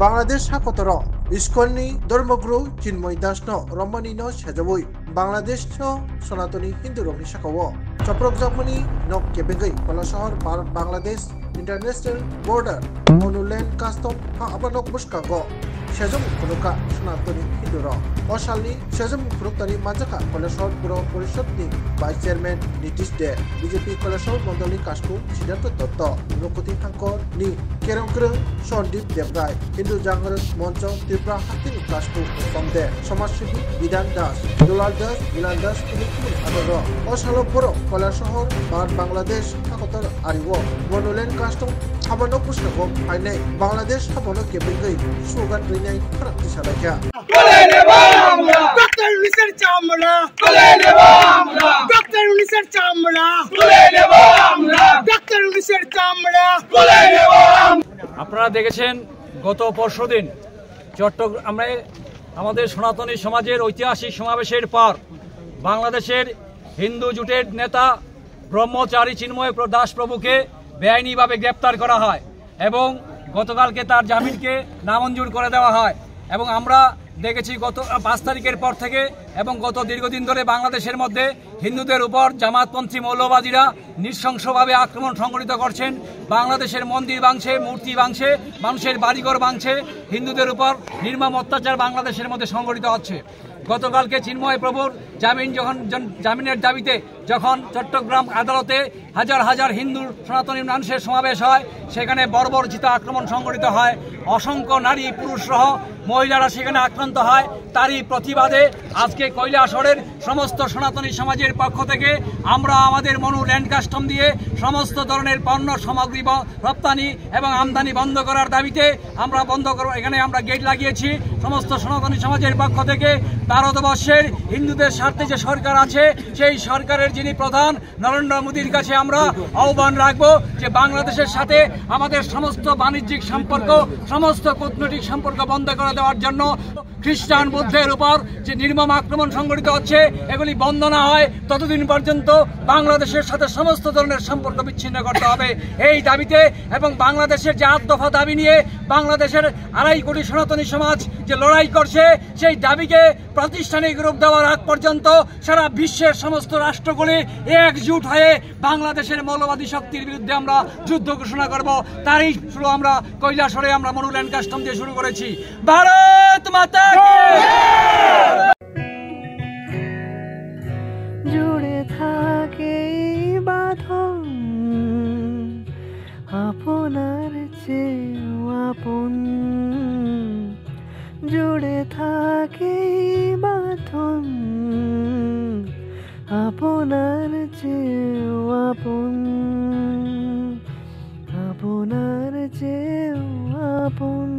বাংলাদেশ হাকতর ইস্কননি ধর্মগুরু চিন্ময় দাসনো রম্মানিনো সেজবই বাংলাদেশ সনাতনী হিন্দু রমনি সাকাও চপ্রক জামনি নক কেবেগৈ কলাশহর ভারত বাংলাদেশ ইন্টারন্যাশনাল বর্ডার মনুলেন কাস্টম আবানক বুসকাগো সেজম খুনুকা সনাতনী হিন্দুর অসালনি সেজম খুনুকতানি মাজাকা কলেশ্বর পুর পরিষদনি vice chairman Nitish De BJP Kaleshwar মন্ডলী কাশকু সিদ্ধান্ত দত্ত নকুতি হাঙ্কর নি কেরংক্রং সন্দীপ দেবরায় হিন্দু জাগরণ মঞ্চ ত্রিপুরা হাতিনি কাশকু সমদে সমাজসেবী বিধান দাস দুলাল দাস বিলাল দাস কুলুকুল আদর অসালো পুর Kaleshwar Bharat Bangladesh হাকতর Arroyo মনুলেন custom হাবানক বুসকাগো ফাইনাই Bangladesh হাবানক কেবেগৈ সুগান Rinnai ফারাক্তি সালাইয়া doctor ইউনিসের চামড়া তুলে নেব আমরা ডক্টর ইউনিসের চামড়া তুলে নেব আমরা ডক্টর ইউনিসের চামড়া তুলে নেব। আপনারা দেখেছেন গত পরশুদিন চট্টগ্রামে আমাদের সনাতনী সমাজের ঐতিহাসিক সমাবেশের পর বাংলাদেশের হিন্দু জোটের নেতা ব্রহ্মচারী চিন্ময় দাস প্রভুকে বেআইনিভাবে গ্রেপ্তার করা হয় এবং গতকালকে তার জামিনকে নামঞ্জুর করে দেওয়া হয় এবং আমরা দেখেছি গত 5 তারিখের পর থেকে এবং গত দীর্ঘদিন ধরে বাংলাদেশের মধ্যে হিন্দুদের উপর জামাতপন্থী মৌলবাদীরা নৃশংসভাবে আক্রমণ সংঘটিত করছেন। বাংলাদেশের মন্দির ভাঙছে, মূর্তি ভাঙছে, মানুষের বাড়িঘর ভাঙছে, হিন্দুদের উপর নির্মম অত্যাচার বাংলাদেশের মধ্যে সংঘটিত হচ্ছে। গতকালকে চিন্ময় প্রভুর জামিনের দাবিতে যখন চট্টগ্রাম আদালতে হাজার হাজার হিন্দু সনাতনী মানুষের সমাবেশ হয়, সেখানে বর্বরচিত আক্রমণ সংঘটিত হয়, অসংখ্য নারী পুরুষ সহ মহিলারা সেখানে আক্রান্ত হয়। তারই প্রতিবাদে আজকে কৈলাসহরের সমস্ত সনাতনী সমাজের পক্ষ থেকে আমরা আমাদের মনু ল্যান্ড কাস্টম দিয়ে সমস্ত ধরনের পণ্য সামগ্রী রপ্তানি এবং আমদানি বন্ধ করার দাবিতে আমরা এখানে আমরা গেট লাগিয়েছি। সমস্ত সনাতনী সমাজের পক্ষ থেকে ভারতবর্ষের হিন্দুদের স্বার্থে যে সরকার আছে সেই সরকারের যিনি প্রধান নরেন্দ্র মোদীর কাছে আমরা আহ্বান রাখবো যে বাংলাদেশের সাথে আমাদের সমস্ত বাণিজ্যিক সম্পর্ক, সমস্ত কূটনৈতিক সম্পর্ক বন্ধ করে দেওয়ার জন্য খ্রিস্টান বুদ্ধের উপর যে নির্মম আক্রমণ সংঘটিত হচ্ছে এগুলি বন্ধ না হয় ততদিন পর্যন্ত বাংলাদেশের সাথে সমস্ত ধরনের সম্পর্ক বিচ্ছিন্ন করতে হবে এই দাবিতে এবং বাংলাদেশের যে 8 দফা দাবি নিয়ে বাংলাদেশের 2.5 কোটি সনাতনী সমাজ যে লড়াই করছে সেই দাবিকে প্রাতিষ্ঠানিক রূপ দেওয়ার আগ পর্যন্ত সারা বিশ্বের সমস্ত রাষ্ট্রগুলি একজুট হয়ে বাংলাদেশের মৌলবাদী শক্তির বিরুদ্ধে আমরা যুদ্ধ ঘোষণা করব। তারই শুরু আমরা কৈলাসহরে আমরা মনু ল্যান্ড কাস্টম দিয়ে শুরু করেছি। ভারত মাতা জুড়ে থাকে বাঁধন আপনার চেয়েও আপন, জুড়ে থাকে বাঁধন আপনার চেয়েও আপন, আপনার চেয়েও আপন।